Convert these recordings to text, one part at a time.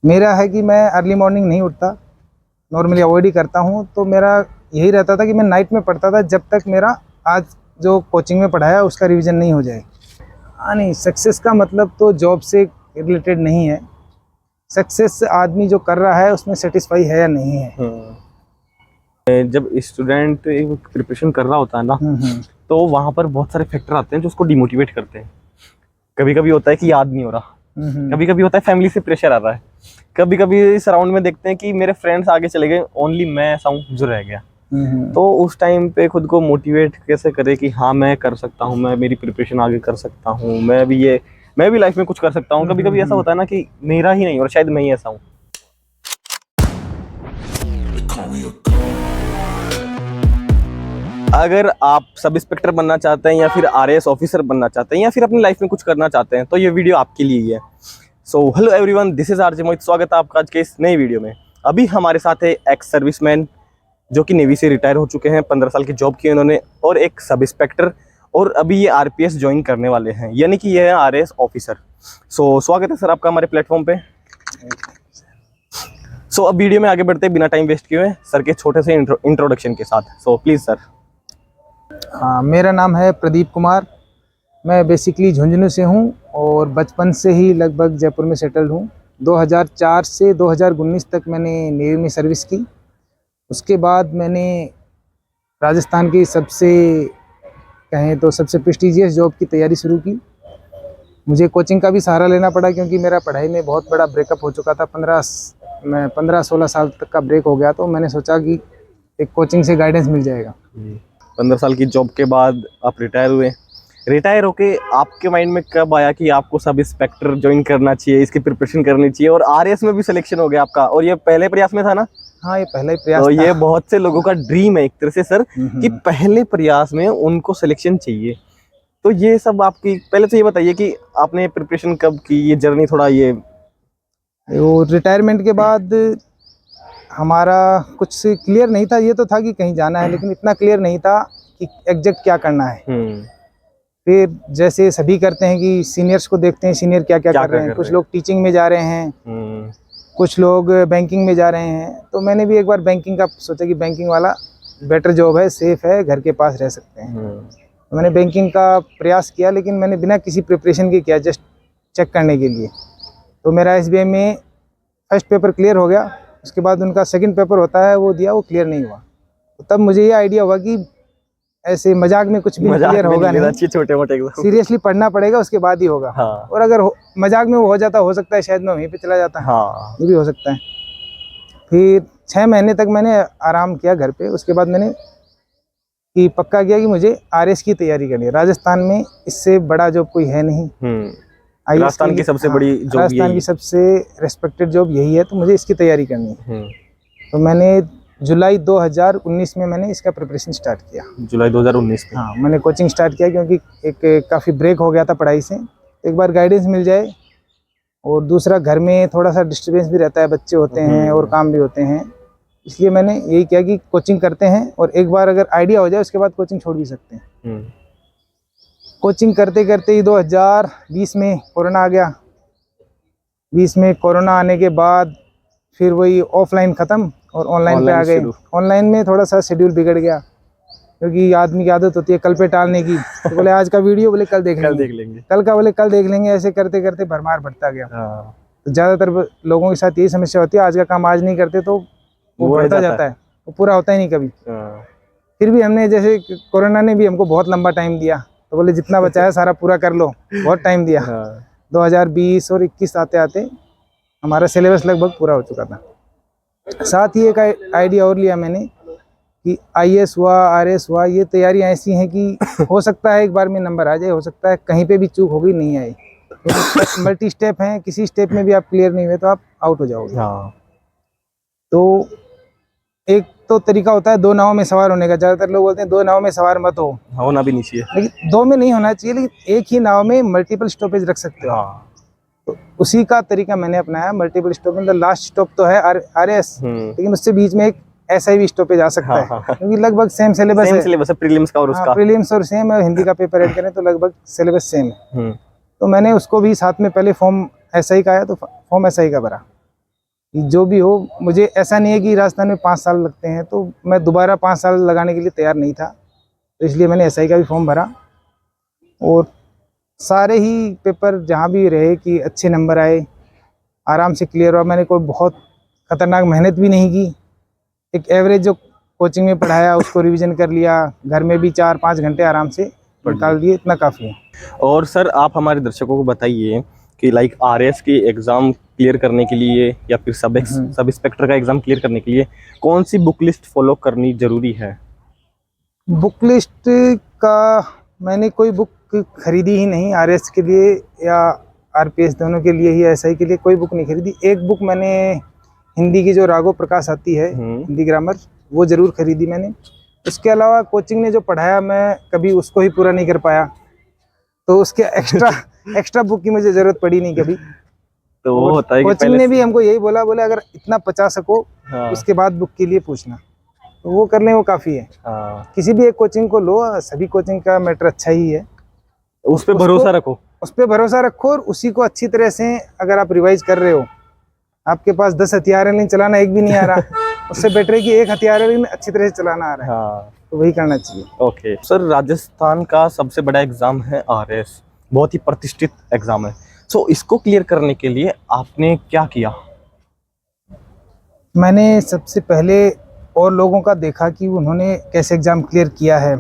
मेरा है कि मैं अर्ली मॉर्निंग नहीं उठता, नॉर्मली अवॉइड ही करता हूँ। तो मेरा यही रहता था कि मैं नाइट में पढ़ता था जब तक मेरा आज जो कोचिंग में पढ़ाया उसका रिवीजन नहीं हो जाए। हाँ, नहीं, सक्सेस का मतलब तो जॉब से रिलेटेड नहीं है। सक्सेस आदमी जो कर रहा है उसमें सेटिस्फाई है या नहीं है। जब स्टूडेंट प्रिपरेशन कर रहा होता है ना, तो वहाँ पर बहुत सारे फैक्टर आते हैं जो उसको डिमोटिवेट करते हैं। कभी कभी होता है कि याद नहीं हो रहा, कभी कभी होता है फैमिली से प्रेशर आ रहा है, कभी कभी सराउंड में देखते हैं कि मेरे फ्रेंड्स आगे चले गए, ओनली मैं ऐसा हूँ जो रह गया। तो उस टाइम पे खुद को मोटिवेट कैसे करे कि हाँ मैं कर सकता हूँ, मैं मेरी प्रिपरेशन आगे कर सकता हूँ, मैं भी लाइफ में कुछ कर सकता हूँ। कभी कभी ऐसा होता है ना कि मेरा ही नहीं और शायद मैं ही ऐसा हूँ। अगर आप सब इंस्पेक्टर बनना चाहते हैं या फिर आरएएस ऑफिसर बनना चाहते हैं या फिर अपनी लाइफ में कुछ करना चाहते हैं तो ये वीडियो आपके लिए ही है। So hello everyone, this is RJ Mohit. स्वागत है आपका आज के इस नई वीडियो में। अभी हमारे साथ है एक्स सर्विसमैन जो कि नेवी से रिटायर हो चुके हैं, 15 साल की जॉब की उन्होंने, और एक सब इंस्पेक्टर, और अभी ये आरपीएस ज्वाइन करने वाले हैं, यानी कि ये है आरएएस ऑफिसर। सो स्वागत है सर आपका हमारे प्लेटफॉर्म पे। सो अब वीडियो में आगे बढ़ते हैं बिना टाइम वेस्ट किए हुए सर के छोटे से इंट्रोडक्शन के साथ। So please sir. हाँ, मेरा नाम है प्रदीप कुमार। मैं बेसिकली झुंझुनू से हूँ और बचपन से ही लगभग जयपुर में सेटल्ड हूँ। 2004 से 2019 तक मैंने नेवी में सर्विस की। उसके बाद मैंने राजस्थान की सबसे कहें तो सबसे प्रेस्टिजियस जॉब की तैयारी शुरू की। मुझे कोचिंग का भी सहारा लेना पड़ा क्योंकि मेरा पढ़ाई में बहुत बड़ा ब्रेकअप हो चुका था। 15-16 साल तक का ब्रेक हो गया। तो मैंने सोचा कि एक कोचिंग से गाइडेंस मिल जाएगा। 15 साल की जॉब के बाद आप रिटायर हुए। रिटायर होके आपके माइंड में कब आया कि आपको सब इंस्पेक्टर ज्वाइन करना चाहिए, इसकी प्रिपरेशन करनी चाहिए, और आरएएस में भी सिलेक्शन हो गया आपका, और ये पहले प्रयास में था ना? हाँ, ये पहला ही प्रयास तो था। ये बहुत से लोगों का ड्रीम है एक तरह से सर, कि पहले प्रयास में उनको सिलेक्शन चाहिए। तो ये सब आपकी, पहले तो ये बताइए कि आपने प्रिपरेशन कब की, ये जर्नी थोड़ा ये। वो रिटायरमेंट के बाद हमारा कुछ क्लियर नहीं था। ये तो था कि कहीं जाना है, लेकिन इतना क्लियर नहीं था कि एग्जैक्ट क्या करना है। फिर जैसे सभी करते हैं कि सीनियर्स को देखते हैं, सीनियर क्या क्या कर रहे हैं। कुछ लोग टीचिंग में जा रहे हैं, कुछ लोग बैंकिंग में जा रहे हैं। तो मैंने भी एक बार बैंकिंग का सोचा कि बैंकिंग वाला बेटर जॉब है, सेफ है, घर के पास रह सकते हैं। तो मैंने बैंकिंग का प्रयास किया, लेकिन मैंने बिना किसी प्रिपरेशन के किया, जस्ट चेक करने के लिए। तो मेरा एसबीआई में फर्स्ट पेपर क्लियर हो गया। उसके बाद उनका सेकंड पेपर होता है, वो दिया, वो क्लियर नहीं हुआ। तो तब मुझे ये आइडिया हुआ कि ऐसे मजाक में कुछ भी क्लियर होगा नहीं, छोटे मोटे सीरियसली पढ़ना पड़ेगा, उसके बाद ही होगा। हाँ। और अगर मजाक में वो हो जाता, हो सकता है शायद मैं वहीं पे चला जाता। हाँ। ये भी हो सकता है। फिर 6 महीने तक मैंने आराम किया घर पे। उसके बाद मैंने कि पक्का किया कि मुझे आरएएस की तैयारी करनी है। राजस्थान में इससे बड़ा जॉब कोई है नहीं। राजस्थान की सबसे बड़ी जॉब, राजस्थान की सबसे रेस्पेक्टेड जॉब यही है। तो मुझे इसकी तैयारी करनी है। तो मैंने जुलाई 2019 में मैंने इसका प्रिपरेशन स्टार्ट किया। जुलाई 2019 में? हाँ, मैंने कोचिंग स्टार्ट किया क्योंकि एक काफ़ी ब्रेक हो गया था पढ़ाई से। एक बार गाइडेंस मिल जाए, और दूसरा घर में थोड़ा सा डिस्टर्बेंस भी रहता है, बच्चे होते हैं और काम भी होते हैं। इसलिए मैंने यही किया कि कोचिंग करते हैं, और एक बार अगर आइडिया हो जाए उसके बाद कोचिंग छोड़ भी सकते हैं। कोचिंग करते करते ही 2020 में कोरोना आ गया। 20 में कोरोना आने के बाद फिर वही ऑफलाइन ख़त्म और ऑनलाइन पे आ गए। ऑनलाइन में थोड़ा सा शेड्यूल बिगड़ गया, क्योंकि आदमी की आदत होती है कल पे टालने की। तो बोले आज का वीडियो, बोले कल देख लेंगे, कल का बोले कल देख लेंगे। ऐसे करते करते भरमार बढ़ता गया। तो ज़्यादातर लोगों के साथ यही समस्या होती है, आज का काम आज नहीं करते तो वो बढ़ता जाता है, वो पूरा होता ही नहीं कभी। फिर भी हमने, जैसे कोरोना ने भी हमको बहुत लंबा टाइम दिया, तो बोले जितना बचा है सारा पूरा कर लो। बहुत टाइम दिया। 2020 और 21 आते आते हमारा सिलेबस लगभग पूरा हो चुका था। साथ ही एक आइडिया और लिया मैंने कि आईएएस हुआ, आरएएस हुआ, ये तैयारियां ऐसी हैं कि हो सकता है एक बार में नंबर आ जाए, हो सकता है कहीं पे भी चूक होगी, नहीं आए। तो मल्टी स्टेप हैं, किसी स्टेप में भी आप क्लियर नहीं हुए तो आप आउट हो जाओगे। तो एक तो तरीका होता है 2 नावों में सवार होने का। ज़्यादातर लोग बोलते हैं 2 नावों में सवार मत हो, होना भी नहीं चाहिए, लेकिन 2 में नहीं होना चाहिए, लेकिन एक ही नाव में मल्टीपल स्टॉपेज रख सकते हो। तो उसी का तरीका मैंने अपनाया। मल्टीपल स्टॉपेज, मतलब लास्ट स्टॉप तो है आरएएस, लेकिन उससे बीच में एक SIV स्टॉपेज आ सकता है, क्योंकि लगभग सेम सिलेबस है प्रीलिम्स का और उसका। प्रीलिम्स और सेम है, हिंदी का पेपर ऐड करें तो लगभग सिलेबस सेम है। तो मैंने उसको भी साथ में, पहले फॉर्म SI का आया तो फॉर्म SI का भरा। कि जो भी हो, मुझे ऐसा नहीं है कि राजस्थान में 5 साल लगते हैं, तो मैं दोबारा 5 साल लगाने के लिए तैयार नहीं था, तो इसलिए मैंने एसआई का भी फॉर्म भरा। और सारे ही पेपर जहाँ भी रहे कि अच्छे नंबर आए, आराम से क्लियर हुआ। मैंने कोई बहुत खतरनाक मेहनत भी नहीं की, एक एवरेज जो कोचिंग में पढ़ाया उसको रिवीजन कर लिया, घर में भी 4-5 घंटे आराम से निकाल दिए, इतना काफ़ी है। और सर आप हमारे दर्शकों को बताइए कि लाइक आरएएस की एग्ज़ाम क्लियर करने के लिए या फिर सब इंस्पेक्टर का एग्ज़ाम क्लियर करने के लिए कौन सी बुक लिस्ट फॉलो करनी ज़रूरी है? बुक लिस्ट का मैंने कोई बुक खरीदी ही नहीं, आरएस के लिए या आरपीएस दोनों के लिए ही, एसआई के लिए कोई बुक नहीं खरीदी। एक बुक मैंने हिंदी की जो राघव प्रकाश आती है, हिंदी ग्रामर, वो ज़रूर खरीदी मैंने। उसके अलावा कोचिंग ने जो पढ़ाया मैं कभी उसको ही पूरा नहीं कर पाया, तो उसके एक्स्ट्रा बुक की मुझे ज़रूरत पड़ी नहीं कभी। तो वो होता है कि कोचिंग ने भी हमको यही बोला अगर इतना पचा सको उसके बाद बुक के लिए पूछना, तो वो कर लें, वो काफ़ी है। किसी भी एक कोचिंग को लो, सभी कोचिंग का मैटर अच्छा ही है, उस पर भरोसा रखो, उस पर भरोसा रखो, और उसी को अच्छी तरह से अगर आप रिवाइज कर रहे हो, आपके पास 10 हथियार है लेकिन चलाना एक भी नहीं आ रहा, उससे बेटर है कि एक हथियार है लेकिन अच्छी तरह से चलाना आ रहा है। तो वही करना चाहिए। ओके सर, राजस्थान का सबसे बड़ा एग्जाम है आरएएस, बहुत ही प्रतिष्ठित एग्जाम है। सो इसको क्लियर करने के लिए आपने क्या किया? मैंने सबसे पहले और लोगों का देखा कि उन्होंने कैसे एग्ज़ाम क्लियर किया है,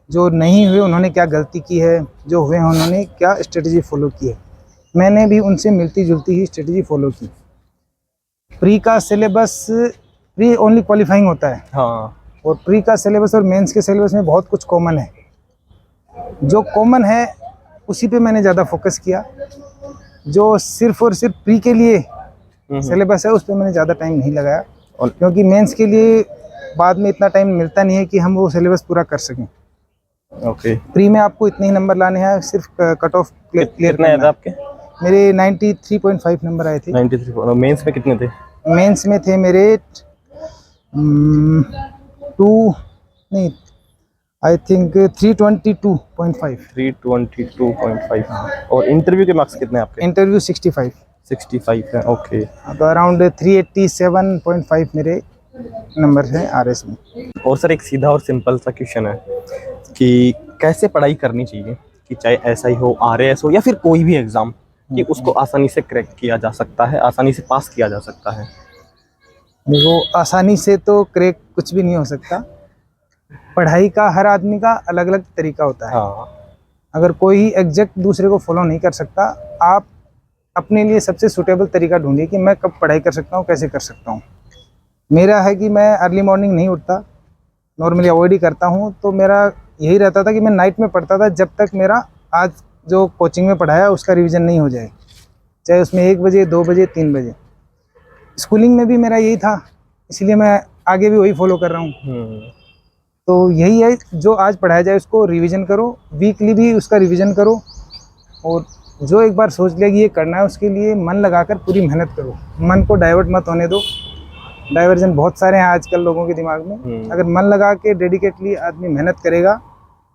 जो नहीं हुए उन्होंने क्या गलती की है, जो हुए उन्होंने क्या स्ट्रेटजी फॉलो की है। मैंने भी उनसे मिलती जुलती ही स्ट्रेटजी फॉलो की। प्री का सिलेबस, प्री ओनली क्वालिफाइंग होता है, और प्री का सिलेबस और मेंस के सिलेबस में बहुत कुछ कॉमन है। जो कॉमन है उसी पे मैंने ज़्यादा फोकस किया। जो सिर्फ और सिर्फ प्री के लिए सिलेबस है उस पर मैंने ज़्यादा टाइम नहीं लगाया, क्योंकि मेंस के लिए बाद में इतना टाइम मिलता नहीं है कि हम वो सिलेबस पूरा कर सकें। प्री में आपको इतने ही नंबर लाने हैं, सिर्फ कट ऑफ क्लियर करना है। आपके मेरे 93.5 नंबर आए थे। 93। और मेंस में कितने थे? मेंस में थे मेरे 322.5। 322.5। और इंटरव्यू के मार्क्स कितने आपके? इंटरव्यू 65 है। ओके, तो अराउंड 387.5 मेरे नंबर हैं आरएस में। और सर एक सीधा और सिंपल सा क्वेश्चन है कि कैसे पढ़ाई करनी चाहिए कि चाहे एसआई हो, आरएएस हो या फिर कोई भी एग्ज़ाम, कि उसको आसानी से क्रैक किया जा सकता है, आसानी से पास किया जा सकता है? देखो, आसानी से तो क्रैक कुछ भी नहीं हो सकता। पढ़ाई का हर आदमी का अलग अलग तरीका होता है। अगर कोई एग्जैक्ट दूसरे को फॉलो नहीं कर सकता, आप अपने लिए सबसे सूटेबल तरीका ढूंढिए कि मैं कब पढ़ाई कर सकता हूँ, कैसे कर सकता हूँ। मेरा है कि मैं अर्ली मॉर्निंग नहीं उठता, नॉर्मली अवॉइड ही करता हूँ। तो मेरा यही रहता था कि मैं नाइट में पढ़ता था, जब तक मेरा आज जो कोचिंग में पढ़ाया उसका रिवीजन नहीं हो जाए, चाहे उसमें 1 बजे, 2 बजे, 3 बजे। स्कूलिंग में भी मेरा यही था, इसलिए मैं आगे भी वही फॉलो कर रहा हूँ। तो यही है, जो आज पढ़ाया जाए उसको रिवीजन करो, वीकली भी उसका रिवीजन करो, और जो एक बार सोच लिया कि ये करना है उसके लिए मन लगाकर पूरी मेहनत करो। मन को डाइवर्ट मत होने दो, डाइवर्जन बहुत सारे हैं आजकल लोगों के दिमाग में। अगर मन लगा के डेडिकेटली आदमी मेहनत करेगा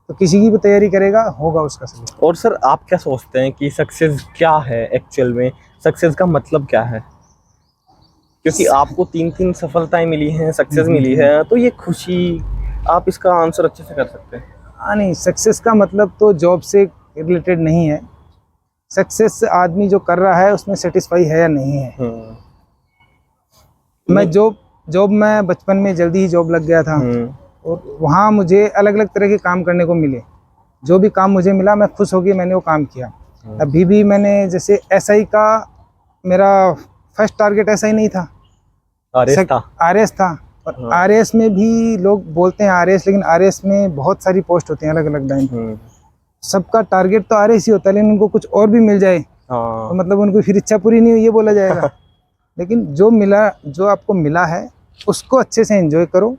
तो किसी की भी तैयारी करेगा, होगा उसका सही। और सर आप क्या सोचते हैं कि सक्सेस क्या है एक्चुअल में? सक्सेस का मतलब क्या है? क्योंकि आपको 3 सफलताएं मिली हैं, सक्सेस मिली है, तो ये खुशी, आप इसका आंसर अच्छे से कर सकते हैं। नहीं, सक्सेस का मतलब तो जॉब से रिलेटेड नहीं है। सक्सेस आदमी जो कर रहा है उसमें सेटिस्फाई है या नहीं है। मैं जॉब में बचपन में जल्दी ही जॉब लग गया था, और वहाँ मुझे अलग अलग तरह के काम करने को मिले। जो भी काम मुझे मिला मैं खुश होकर मैंने वो काम किया। अभी भी मैंने, जैसे एसआई का मेरा फर्स्ट टारगेट एसआई नहीं था, आरएस था। और आरएस में भी लोग बोलते हैं आरएस, लेकिन आरएस में बहुत सारी पोस्ट होती हैं अलग अलग लाइन। सबका टारगेट तो आरएस ही होता है, लेकिन उनको कुछ और भी मिल जाए तो मतलब उनको फिर इच्छा पूरी नहीं हुई ये बोला जाएगा। लेकिन जो मिला, जो आपको मिला है उसको अच्छे से एंजॉय करो,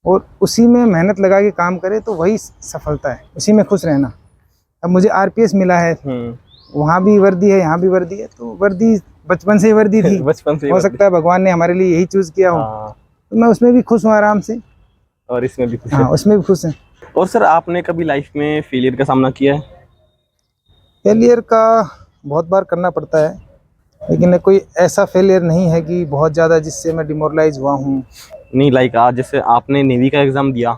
और उसी में मेहनत लगा के काम करे, तो वही सफलता है, उसी में खुश रहना। अब मुझे आरपीएस मिला है, वहाँ भी वर्दी है, यहाँ भी वर्दी है, तो वर्दी बचपन से ही वर्दी थी। बचपन से हो सकता है भगवान ने हमारे लिए यही चूज किया हो, तो मैं उसमें भी खुश हूँ आराम से, और इसमें भी खुश। हाँ, उसमें भी खुश है। और सर आपने कभी लाइफ में फेलियर का सामना किया है? फेलियर का बहुत बार करना पड़ता है। लेकिन कोई ऐसा फेलियर नहीं है कि बहुत ज़्यादा जिससे मैं डिमोरलाइज हुआ हूँ। नहीं, लाइक आज जैसे आपने नेवी का एग्जाम दिया,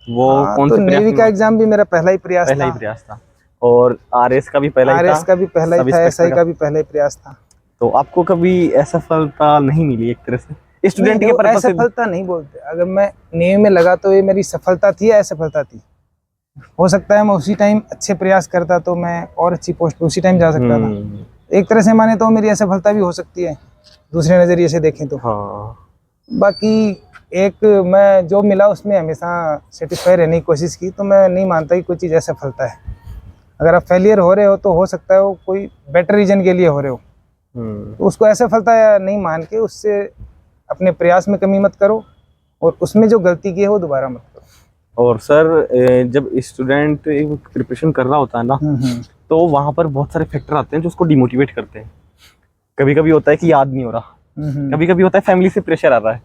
वो हाँ, कौन तो से प्रयास नेवी में? का एग्ज़ाम भी मेरा पहला ही प्रयास पहला ही था। प्रयास था, और आरएस का भी पहला ही था, आरएस का भी पहला ही सब था, इंस्पेक्टर एसआई का। का भी पहला ही प्रयास था। तो आपको कभी असफलता नहीं मिली एक तरह से नहीं, स्टूडेंट के वो पर्पज से? असफलता नहीं बोलते। अगर मैं नेवी में लगा तो ये मेरी सफलता थी या असफलता थी? हो सकता है मैं उसी टाइम अच्छे प्रयास करता तो मैं और अच्छी पोस्ट पे उसी टाइम जा सकता था। एक तरह से माने तो मेरी असफलता भी हो सकती है, दूसरे नज़रिए से देखें तो। हाँ। बाकी एक मैं जो मिला उसमें हमेशा सेटिस्फाई रहने की कोशिश की, तो मैं नहीं मानता कि कोई चीज़ असफलता है। अगर आप फेलियर हो रहे हो तो हो सकता है वो कोई बेटर रीजन के लिए हो रहे हो, तो उसको असफलता या नहीं मान के उससे अपने प्रयास में कमी मत करो, और उसमें जो गलती की है वो दोबारा मत करो। और सर जब स्टूडेंट प्रिपरेशन कर रहा होता है ना, तो वहाँ पर बहुत सारे फैक्टर आते हैं जो उसको डिमोटिवेट करते हैं। कभी कभी होता है कि याद नहीं हो रहा, कभी कभी होता है फैमिली से प्रेशर आ रहा है,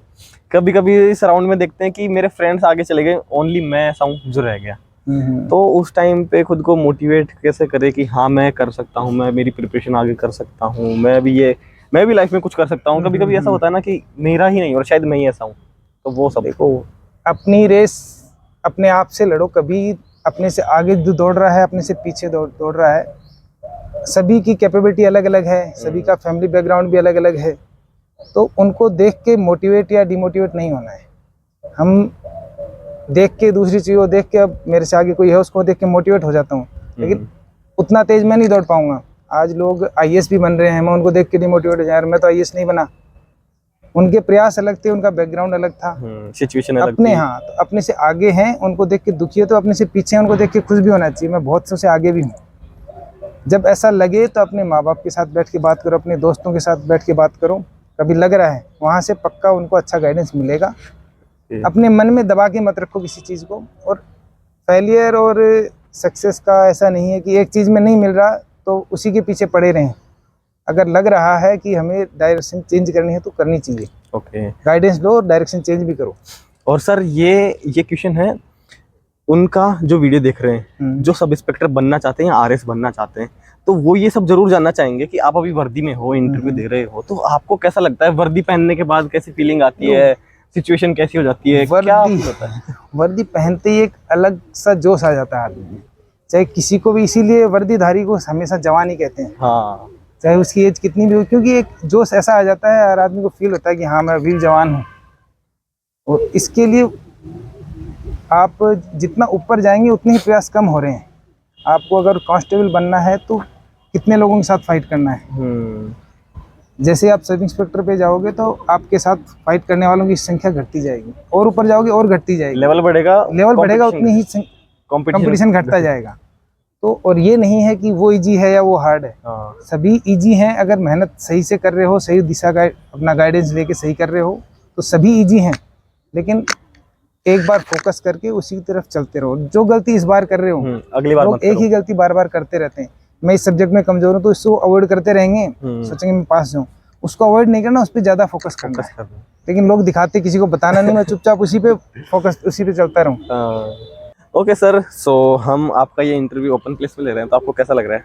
कभी कभी सराउंड में देखते हैं कि मेरे फ्रेंड्स आगे चले गए, ओनली मैं ऐसा हूँ जो रह गया। तो उस टाइम पे खुद को मोटिवेट कैसे करे कि हाँ मैं कर सकता हूँ, मैं मेरी प्रिपरेशन आगे कर सकता हूँ, मैं भी लाइफ में कुछ कर सकता हूँ। कभी कभी ऐसा होता है ना कि मेरा ही नहीं और शायद मैं ही ऐसा हूँ, तो वो सब। देखो, अपनी रेस अपने आप से लड़ो। कभी अपने से आगे जो दौड़ रहा है, अपने से पीछे दौड़ रहा है, सभी की कैपेबिलिटी अलग अलग है, सभी का फैमिली बैकग्राउंड भी अलग अलग है। तो उनको देख के मोटिवेट या डिमोटिवेट नहीं होना है। हम देख के दूसरी चीज़ को देख के, अब मेरे से आगे कोई है उसको देख के मोटिवेट हो जाता हूँ, लेकिन उतना तेज मैं नहीं दौड़ पाऊंगा। आज लोग आईएएस भी बन रहे हैं, मैं उनको देख के डिमोटिवेट हो जाए, यार मैं तो आईएएस नहीं बना। उनके प्रयास अलग थे, उनका बैकग्राउंड अलग था, सिचुएशन अलग अपने थी। हाँ, तो अपने से आगे हैं उनको देख के दुखी है, तो अपने से पीछे हैं उनको देख के खुश भी होना चाहिए। मैं बहुत से आगे भी हूँ। जब ऐसा लगे तो अपने माँ बाप के साथ बैठ के बात करो, अपने दोस्तों के साथ बैठ के बात करो। कभी लग रहा है वहाँ से पक्का उनको अच्छा गाइडेंस मिलेगा। अपने मन में दबा के मत रखो किसी चीज़ को। और फेलियर और सक्सेस का ऐसा नहीं है कि एक चीज़ में नहीं मिल रहा तो उसी के पीछे पड़े रहें। अगर लग रहा है कि हमें डायरेक्शन चेंज करनी है तो करनी चाहिए। ओके, गाइडेंस लो और डायरेक्शन चेंज भी करो। और सर ये क्वेश्चन है उनका जो वीडियो देख रहे हैं, जो सब इंस्पेक्टर बनना चाहते हैं या आरएस बनना चाहते हैं, तो वो ये सब जरूर जानना चाहेंगे कि आप अभी वर्दी में हो, इंटरव्यू दे रहे हो, तो आपको कैसा लगता है? वर्दी पहनने के बाद कैसी फीलिंग आती है? सिचुएशन कैसी हो जाती है? क्या होता है? वर्दी पहनते ही एक अलग सा जोश आ जाता है आदमी में, चाहे किसी को भी। इसीलिए वर्दीधारी को हमेशा जवान ही कहते हैं। हाँ, चाहे उसकी एज कितनी भी हो, क्योंकि एक जोश ऐसा आ जाता है, हर आदमी को फील होता है कि हाँ मैं अभी जवान हूँ। और इसके लिए आप जितना ऊपर जाएंगे उतने ही प्रयास कम हो रहे हैं। आपको अगर कांस्टेबल बनना है तो कितने लोगों के साथ फाइट करना है। जैसे आप सब इंस्पेक्टर पे जाओगे तो आपके साथ फाइट करने वालों की संख्या घटती जाएगी, और ऊपर जाओगे और घटती जाएगी। लेवल बढ़ेगा उतनी ही कंपटीशन घटता जाएगा। तो और ये नहीं है कि वो इजी है या वो हार्ड है। सभी इजी हैं। अगर मेहनत सही से कर रहे हो, सही दिशा का अपना गाइडेंस लेके सही कर रहे हो तो सभी इजी हैं। लेकिन एक बार फोकस करके उसी की तरफ चलते रहो। जो गलती इस बार कर रहे हो, अगली बार लोग एक ही गलती बार बार करते रहते हैं। मैं इस सब्जेक्ट में कमजोर हूँ तो इसको अवॉइड करते रहेंगे, सोचेंगे मैं पास जाऊँ। उसको अवॉइड नहीं करना, उस पर ज्यादा फोकस करना है। लेकिन लोग दिखाते किसी को बताना नहीं, मैं चुपचाप उसी पे फोकस, उसी पे चलता रहूँ। ओके सर, सो हम आपका ये इंटरव्यू ओपन प्लेस में ले रहे हैं, तो आपको कैसा लग रहा है?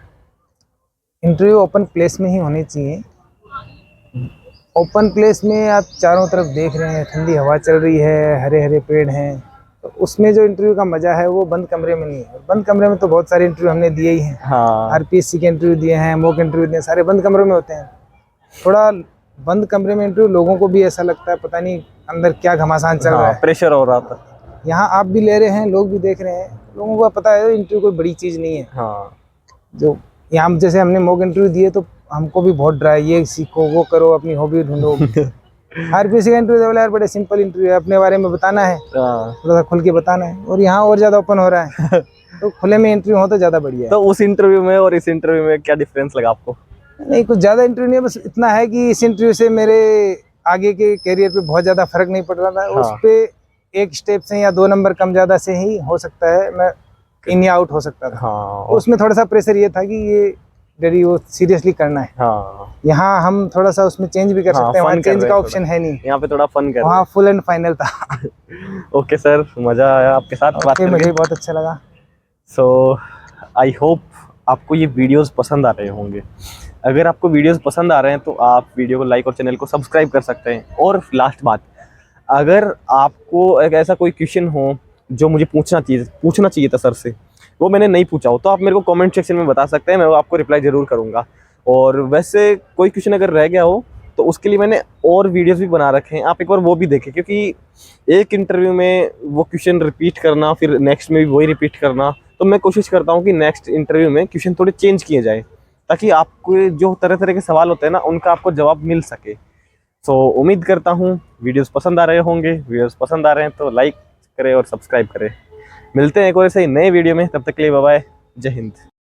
इंटरव्यू ओपन प्लेस में ही होनी चाहिए। ओपन प्लेस में आप चारों तरफ देख रहे हैं, ठंडी हवा चल रही है, हरे हरे पेड़ हैं, तो उसमें जो इंटरव्यू का मजा है वो बंद कमरे में नहीं है। बंद कमरे में तो बहुत सारे इंटरव्यू हमने दिए ही हैं। आरपीएससी के इंटरव्यू दिए हैं, मॉक इंटरव्यू दिए हैं, सारे बंद कमरों में होते हैं। थोड़ा बंद कमरे में इंटरव्यू, लोगों को भी ऐसा लगता है पता नहीं अंदर क्या घमासान चल रहा है, प्रेशर हो रहा था। यहाँ आप भी ले रहे हैं, लोग भी देख रहे हैं, लोगों को पता है इंटरव्यू कोई बड़ी चीज़ नहीं है। जो यहाँ जैसे हमने मॉक इंटरव्यू दिए तो हमको भी बहुत डरा है, ये सीखो, वो करो, अपनी हॉबी ढूंढो। आरपीएससी का इंटरव्यू यार बड़े सिंपल इंटरव्यू है, अपने बारे में बताना है, थोड़ा सा खुल के बताना है। और यहाँ और ज़्यादा ओपन हो रहा है। तो खुले में इंटरव्यू हो तो ज़्यादा बढ़िया है। तो उस इंटरव्यू में और इस इंटरव्यू में क्या डिफरेंस लगा आपको? नहीं, कुछ ज़्यादा इंटरव्यू नहीं है, बस इतना है कि इस इंटरव्यू से मेरे आगे के कैरियर पे बहुत ज़्यादा फर्क नहीं पड़ रहा था। उस पर एक स्टेप से या 2 नंबर कम ज़्यादा से ही हो सकता है मैं इन या आउट हो सकता था। उसमें थोड़ा सा प्रेशर ये था कि ये डरी वो सीरियसली करना है। यहाँ हम थोड़ा सा उसमें चेंज भी कर सकते हैं, वहाँ चेंज का ऑप्शन है नहीं, यहाँ पे थोड़ा फन कर, वहाँ फुल एंड फाइनल था। ओके सर, मजा आया आपके साथ बात करके, मुझे बहुत अच्छा लगा। सो आई होप आपको ये वीडियोस पसंद आ रहे होंगे। अगर आपको वीडियोस पसंद आ रहे हैं तो आप वीडियो को लाइक और चैनल को सब्सक्राइब कर सकते हैं। और लास्ट बात, अगर आपको एक ऐसा कोई क्वेश्चन हो जो मुझे पूछना चाहिए था सर से, वो मैंने नहीं पूछा हो, तो आप मेरे को कमेंट सेक्शन में बता सकते हैं, मैं आपको रिप्लाई ज़रूर करूँगा। और वैसे कोई क्वेश्चन अगर रह गया हो तो उसके लिए मैंने और वीडियोस भी बना रखे हैं, आप एक बार वो भी देखें, क्योंकि एक इंटरव्यू में वो क्वेश्चन रिपीट करना, फिर नेक्स्ट में भी वही रिपीट करना, तो मैं कोशिश करता हूँ कि नेक्स्ट इंटरव्यू में क्वेश्चन थोड़े चेंज किए जाए, ताकि आपको जो तरह तरह के सवाल होते हैं ना, उनका आपको जवाब मिल सके। सो उम्मीद करता हूँ वीडियोस पसंद आ रहे होंगे। वीडियोस पसंद आ रहे हैं तो लाइक करें और सब्सक्राइब करें। मिलते हैं एक और ऐसे ही नए वीडियो में, तब तक के लिए बाय बाय, जय हिंद।